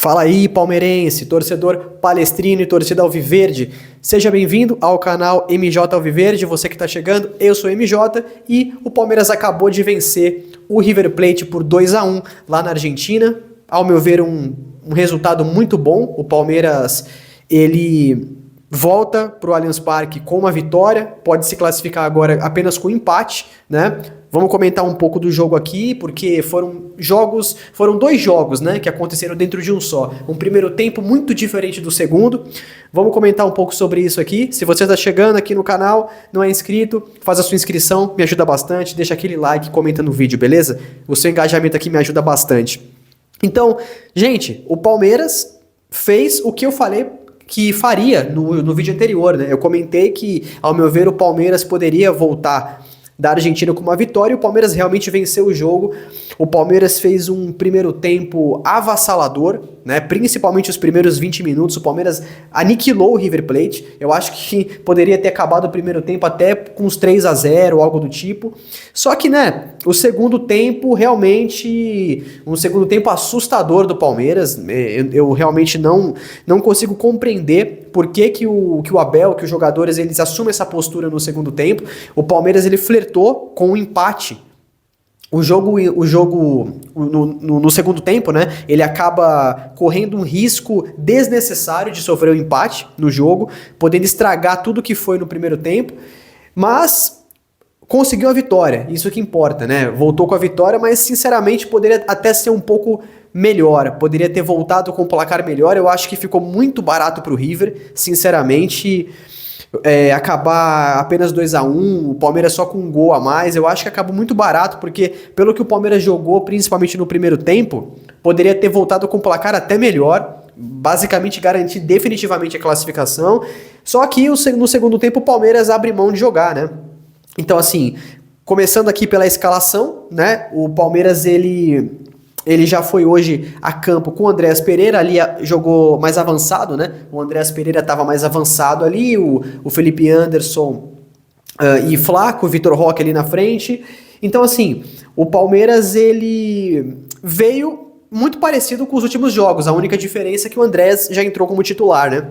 Fala aí, palmeirense, torcedor palestrino e torcida alviverde. Seja bem-vindo ao canal MJ Alviverde, você que está chegando, eu sou MJ e o Palmeiras acabou de vencer o River Plate por 2-1 lá na Argentina. Ao meu ver, um resultado muito bom. O Palmeiras, ele volta para o Allianz Parque com uma vitória, pode se classificar agora apenas com empate, né? Vamos comentar um pouco do jogo aqui, porque foram dois jogos, né, que aconteceram dentro de um só. Um primeiro tempo muito diferente do segundo. Vamos comentar um pouco sobre isso aqui. Se você está chegando aqui no canal, não é inscrito, faz a sua inscrição, me ajuda bastante, deixa aquele like, comenta no vídeo, beleza? O seu engajamento aqui me ajuda bastante. Então, gente, o Palmeiras fez o que eu falei que faria no vídeo anterior, né? Eu comentei que, ao meu ver, o Palmeiras poderia voltar da Argentina com uma vitória e o Palmeiras realmente venceu o jogo. O Palmeiras fez um primeiro tempo avassalador, né? Principalmente os primeiros 20 minutos. O Palmeiras aniquilou o River Plate. Eu acho que poderia ter acabado o primeiro tempo até com uns 3-0 ou algo do tipo. Só que, né, o segundo tempo realmente, um segundo tempo assustador do Palmeiras. Eu realmente não consigo compreender por que o Abel, que os jogadores, eles assumem essa postura no segundo tempo. O Palmeiras, ele flertou com o empate. O jogo no segundo tempo, né, ele acaba correndo um risco desnecessário de sofrer um empate no jogo, podendo estragar tudo que foi no primeiro tempo, mas conseguiu a vitória, isso que importa, né? Voltou com a vitória, mas sinceramente poderia até ser um pouco melhor, poderia ter voltado com um placar melhor. Eu acho que ficou muito barato pro River, sinceramente. Acabar apenas 2-1, o Palmeiras só com um gol a mais, eu acho que acabou muito barato, porque pelo que o Palmeiras jogou, principalmente no primeiro tempo, poderia ter voltado com um placar até melhor, basicamente garantir definitivamente a classificação, só que no segundo tempo o Palmeiras abre mão de jogar, né? Então, assim, começando aqui pela escalação, né, o Palmeiras, ele já foi hoje a campo com o Andreas Pereira, ali jogou mais avançado, né? O Andreas Pereira estava mais avançado ali, o Felipe Anderson e Flaco, o Vitor Roque ali na frente. Então, assim, o Palmeiras, ele veio muito parecido com os últimos jogos, a única diferença é que o Andreas já entrou como titular, né?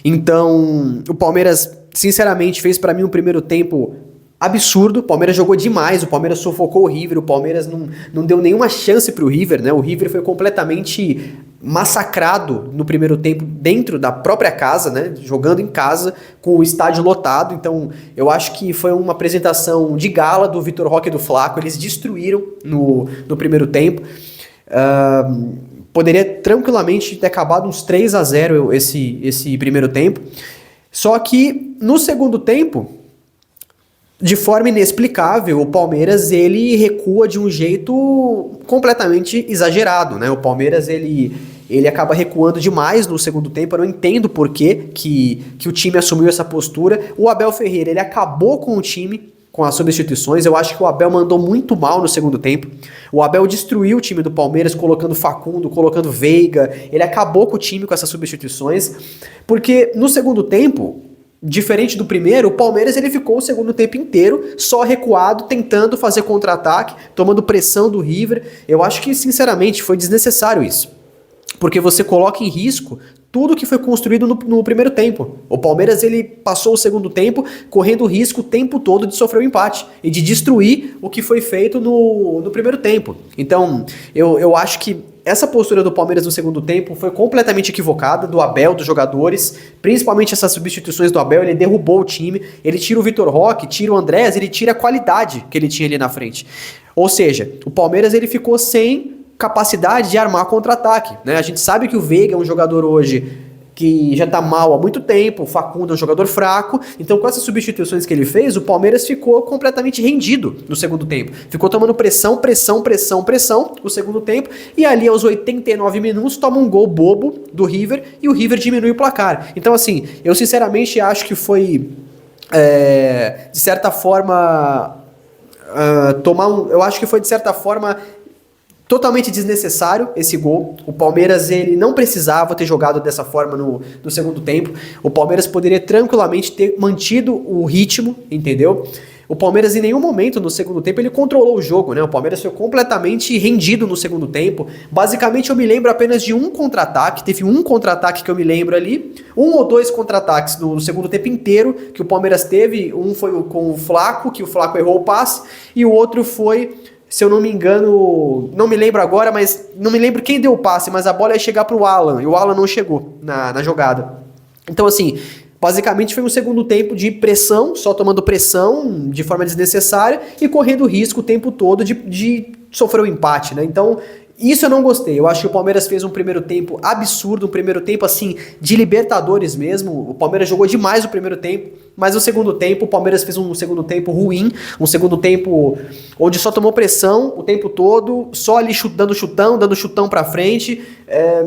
Então, o Palmeiras, sinceramente, fez para mim um primeiro tempo absurdo. O Palmeiras jogou demais, o Palmeiras sufocou o River, o Palmeiras não deu nenhuma chance pro River, né? O River foi completamente massacrado no primeiro tempo dentro da própria casa, né? Jogando em casa, com o estádio lotado. Então, eu acho que foi uma apresentação de gala do Vitor Roque e do Flaco. Eles destruíram no primeiro tempo. Poderia tranquilamente ter acabado uns 3-0 esse primeiro tempo. Só que no segundo tempo, de forma inexplicável, o Palmeiras, ele recua de um jeito completamente exagerado, né? O Palmeiras, ele acaba recuando demais no segundo tempo. Eu não entendo por que o time assumiu essa postura. O Abel Ferreira, ele acabou com o time, com as substituições. Eu acho que o Abel mandou muito mal no segundo tempo. O Abel destruiu o time do Palmeiras, colocando Facundo, colocando Veiga. Ele acabou com o time com essas substituições, porque no segundo tempo, diferente do primeiro, o Palmeiras, ele ficou o segundo tempo inteiro só recuado, tentando fazer contra-ataque, tomando pressão do River. Eu acho que, sinceramente, foi desnecessário isso, porque você coloca em risco tudo que foi construído no primeiro tempo. O Palmeiras, ele passou o segundo tempo correndo o risco o tempo todo de sofrer o empate e de destruir o que foi feito no primeiro tempo. Então, eu acho que essa postura do Palmeiras no segundo tempo foi completamente equivocada, do Abel, dos jogadores, principalmente essas substituições do Abel. Ele derrubou o time, ele tira o Vitor Roque, tira o Andrés, ele tira a qualidade que ele tinha ali na frente. Ou seja, o Palmeiras, ele ficou sem capacidade de armar contra-ataque, né? A gente sabe que o Veiga é um jogador hoje que já tá mal há muito tempo, o Facundo é um jogador fraco, então com essas substituições que ele fez, o Palmeiras ficou completamente rendido no segundo tempo. Ficou tomando pressão o segundo tempo, e ali aos 89 minutos toma um gol bobo do River, e o River diminui o placar. Então, assim, eu sinceramente acho que foi, de certa forma, eu acho que foi de certa forma totalmente desnecessário esse gol. O Palmeiras, ele não precisava ter jogado dessa forma no segundo tempo. O Palmeiras poderia tranquilamente ter mantido o ritmo, entendeu? O Palmeiras em nenhum momento no segundo tempo ele controlou o jogo, né? O Palmeiras foi completamente rendido no segundo tempo. Basicamente eu me lembro apenas de um contra-ataque, teve um contra-ataque que eu me lembro ali, um ou dois contra-ataques no segundo tempo inteiro que o Palmeiras teve. Um foi com o Flaco, que o Flaco errou o passe, e o outro foi, se eu não me engano, não me lembro agora, mas não me lembro quem deu o passe, mas a bola ia chegar pro Alan, e o Alan não chegou na jogada. Então assim, basicamente foi um segundo tempo de pressão, só tomando pressão de forma desnecessária e correndo risco o tempo todo de sofrer um empate, né? Então, isso eu não gostei. Eu acho que o Palmeiras fez um primeiro tempo absurdo, um primeiro tempo assim de Libertadores mesmo. O Palmeiras jogou demais o primeiro tempo, mas no segundo tempo o Palmeiras fez um segundo tempo ruim, um segundo tempo onde só tomou pressão o tempo todo, só ali dando chutão pra frente.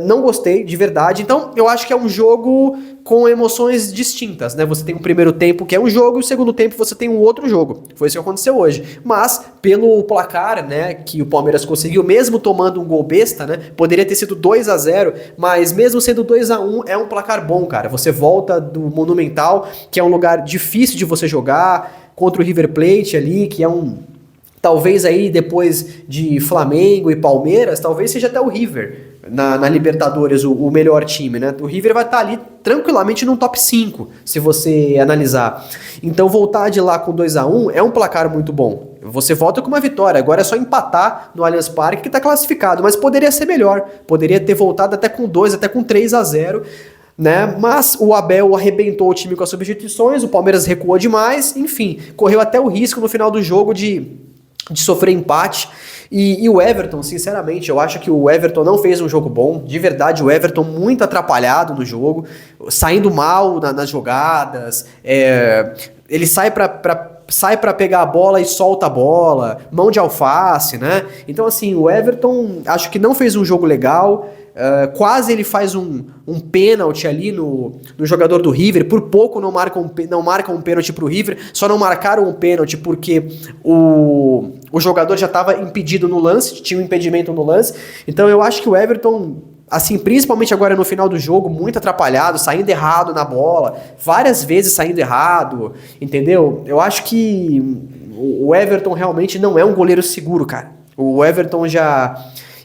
Não gostei, de verdade. Então, eu acho que é um jogo com emoções distintas, né? Você tem um primeiro tempo que é um jogo e o segundo tempo você tem um outro jogo. Foi isso que aconteceu hoje. Mas, pelo placar, né, que o Palmeiras conseguiu, mesmo tomando um gol besta, né? Poderia ter sido 2-0, mas mesmo sendo 2-1, é um placar bom, cara. Você volta do Monumental, que é um lugar difícil de você jogar, contra o River Plate ali, que é talvez aí depois de Flamengo e Palmeiras, talvez seja até o River na Libertadores o melhor time, né? O River vai estar ali tranquilamente no top 5, se você analisar. Então voltar de lá com 2-1 é um placar muito bom. Você volta com uma vitória, agora é só empatar no Allianz Parque que está classificado, mas poderia ser melhor, poderia ter voltado até com 2, até com 3-0, né? Mas o Abel arrebentou o time com as substituições, o Palmeiras recuou demais, enfim, correu até o risco no final do jogo de sofrer empate. E o Everton, sinceramente, eu acho que o Everton não fez um jogo bom, de verdade. O Everton muito atrapalhado no jogo, saindo mal nas jogadas, ele sai pra pegar a bola e solta a bola, mão de alface, né? Então assim, o Everton acho que não fez um jogo legal. Quase ele faz um pênalti ali no jogador do River, por pouco não marcam um pênalti pro River, só não marcaram um pênalti porque o jogador já estava impedido no lance, tinha um impedimento no lance. Então eu acho que o Everton, assim, principalmente agora no final do jogo, muito atrapalhado, saindo errado na bola, várias vezes saindo errado, entendeu? Eu acho que o Everton realmente não é um goleiro seguro, cara. O Everton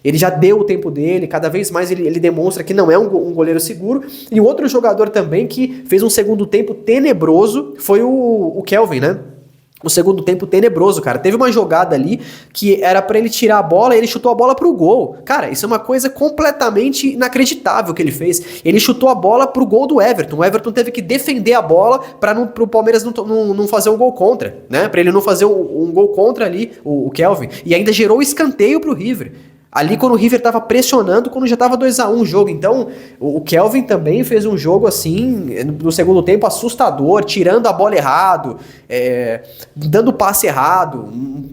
ele já deu o tempo dele, cada vez mais ele demonstra que não é um goleiro seguro. E o outro jogador também que fez um segundo tempo tenebroso foi o Kelvin, né? O segundo tempo tenebroso, cara. Teve uma jogada ali que era pra ele tirar a bola e ele chutou a bola pro gol. Cara, isso é uma coisa completamente inacreditável que ele fez. Ele chutou a bola pro gol do Everton. O Everton teve que defender a bola pro Palmeiras não fazer um gol contra, né? Pra ele não fazer um gol contra ali, o Kelvin. E ainda gerou escanteio pro River. Ali quando o River tava pressionando, quando já tava 2-1 o jogo. Então, o Kelvin também fez um jogo assim, no segundo tempo, assustador, tirando a bola errado, dando passe errado.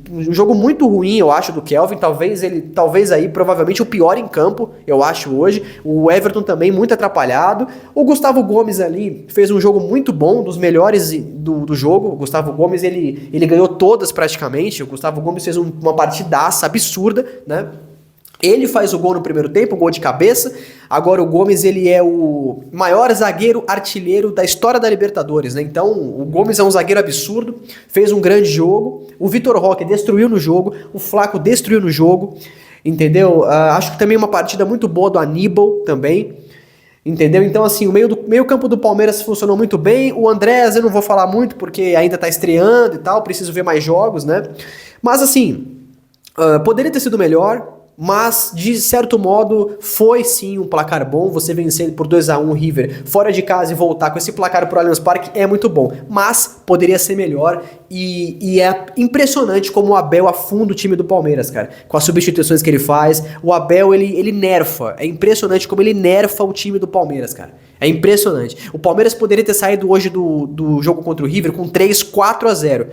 Um jogo muito ruim, eu acho, do Kelvin. Talvez aí, provavelmente, o pior em campo, eu acho, hoje. O Everton também, muito atrapalhado. O Gustavo Gomes ali fez um jogo muito bom, dos melhores do jogo. O Gustavo Gomes, ele ganhou todas praticamente. O Gustavo Gomes fez uma partidaça absurda, né? Ele faz o gol no primeiro tempo, um gol de cabeça. Agora o Gomes, ele é o maior zagueiro artilheiro da história da Libertadores, né? Então o Gomes é um zagueiro absurdo, fez um grande jogo. O Vitor Roque destruiu no jogo, o Flaco destruiu no jogo, entendeu? Acho que também uma partida muito boa do Aníbal também, entendeu? Então assim, o meio campo do Palmeiras funcionou muito bem. O Andrés eu não vou falar muito porque ainda tá estreando e tal, preciso ver mais jogos, né? Mas assim, poderia ter sido melhor. Mas, de certo modo, foi sim um placar bom. Você vencer por 2-1 o River fora de casa e voltar com esse placar pro Allianz Parque é muito bom. Mas poderia ser melhor e é impressionante como o Abel afunda o time do Palmeiras, cara. Com as substituições que ele faz. O Abel, ele nerfa. É impressionante como ele nerfa o time do Palmeiras, cara. É impressionante. O Palmeiras poderia ter saído hoje do jogo contra o River com 3-4-0.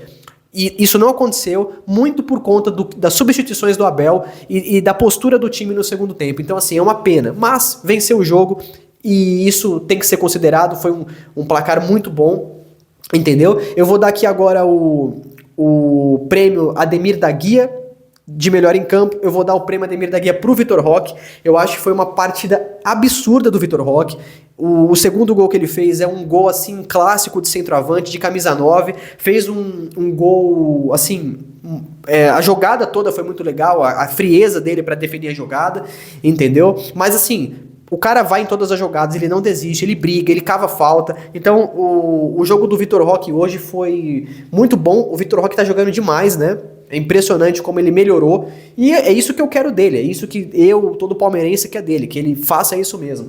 E isso não aconteceu muito por conta das substituições do Abel e da postura do time no segundo tempo. Então, assim, é uma pena. Mas venceu o jogo e isso tem que ser considerado. Foi um placar muito bom, entendeu? Eu vou dar aqui agora o prêmio Ademir da Guia de melhor em campo, eu vou dar o prêmio Ademir da Guia pro Vitor Roque. Eu acho que foi uma partida absurda do Vitor Roque. O segundo gol que ele fez é um gol, assim, clássico de centroavante, de camisa 9. Fez um gol, assim... a jogada toda foi muito legal, a frieza dele pra defender a jogada, entendeu? Mas, assim... O cara vai em todas as jogadas, ele não desiste, ele briga, ele cava falta. Então, o jogo do Vitor Roque hoje foi muito bom. O Vitor Roque tá jogando demais, né? É impressionante como ele melhorou. E é isso que eu quero dele, é isso que todo palmeirense quer dele, que ele faça isso mesmo.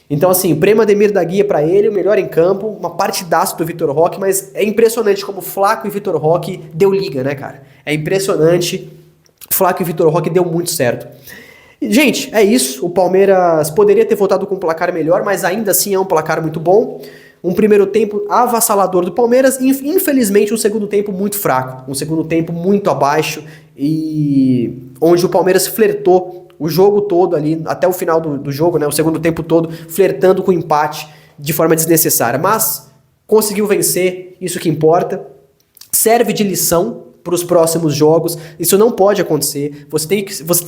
Então, assim, o prêmio Ademir da Guia pra ele, o melhor em campo, uma partidaça do Vitor Roque, mas é impressionante como Flaco e Vitor Roque deu liga, né, cara? É impressionante. Flaco e Vitor Roque deu muito certo. Gente, é isso. O Palmeiras poderia ter voltado com um placar melhor, mas ainda assim é um placar muito bom. Um primeiro tempo avassalador do Palmeiras e, infelizmente, um segundo tempo muito fraco. Um segundo tempo muito abaixo e onde o Palmeiras flertou o jogo todo ali, até o final do jogo, né? O segundo tempo todo, flertando com o empate de forma desnecessária. Mas conseguiu vencer, isso que importa. Serve de lição para os próximos jogos, isso não pode acontecer, você tem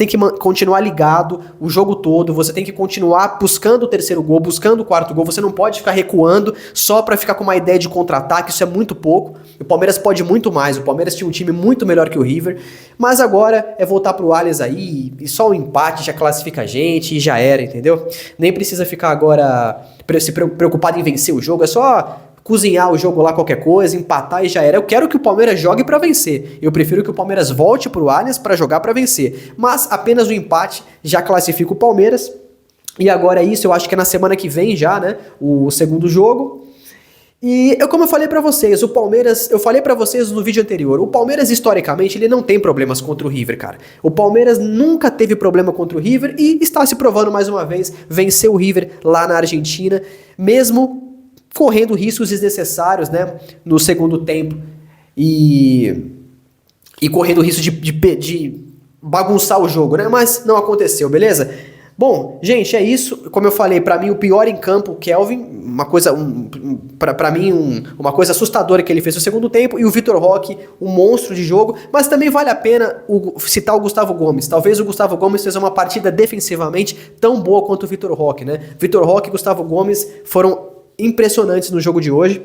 que continuar ligado o jogo todo, você tem que continuar buscando o terceiro gol, buscando o quarto gol, você não pode ficar recuando só para ficar com uma ideia de contra-ataque, isso é muito pouco, o Palmeiras pode muito mais, o Palmeiras tinha um time muito melhor que o River, mas agora é voltar pro Allianz aí, e só o empate já classifica a gente e já era, entendeu? Nem precisa ficar agora se preocupado em vencer o jogo, é só cozinhar o jogo lá, qualquer coisa, empatar e já era. Eu quero que o Palmeiras jogue pra vencer. Eu prefiro que o Palmeiras volte pro Allianz pra jogar pra vencer. Mas apenas o empate já classifica o Palmeiras. E agora é isso, eu acho que é na semana que vem já, né? O segundo jogo. E como eu falei pra vocês, o Palmeiras, eu falei pra vocês no vídeo anterior, o Palmeiras historicamente ele não tem problemas contra o River, cara. O Palmeiras nunca teve problema contra o River e está se provando mais uma vez, venceu o River lá na Argentina, mesmo correndo riscos desnecessários, né, no segundo tempo e correndo risco de bagunçar o jogo, né, mas não aconteceu, beleza? Bom, gente, é isso. Como eu falei, pra mim o pior em campo, Kelvin, uma coisa, pra mim uma coisa assustadora que ele fez no segundo tempo, e o Vitor Roque, um monstro de jogo, mas também vale a pena citar o Gustavo Gomes. Talvez o Gustavo Gomes fez uma partida defensivamente tão boa quanto o Vitor Roque, né? Vitor Roque e Gustavo Gomes foram impressionantes no jogo de hoje.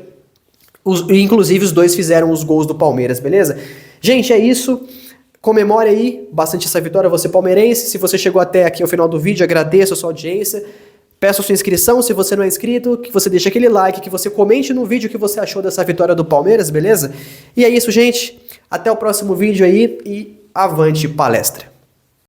Inclusive os dois fizeram os gols do Palmeiras, beleza? Gente, é isso. Comemore aí bastante essa vitória, você palmeirense. Se você chegou até aqui ao final do vídeo, agradeço a sua audiência. Peço a sua inscrição, se você não é inscrito, que você deixe aquele like, que você comente no vídeo o que você achou dessa vitória do Palmeiras, beleza? E é isso, gente. Até o próximo vídeo aí e avante palestra.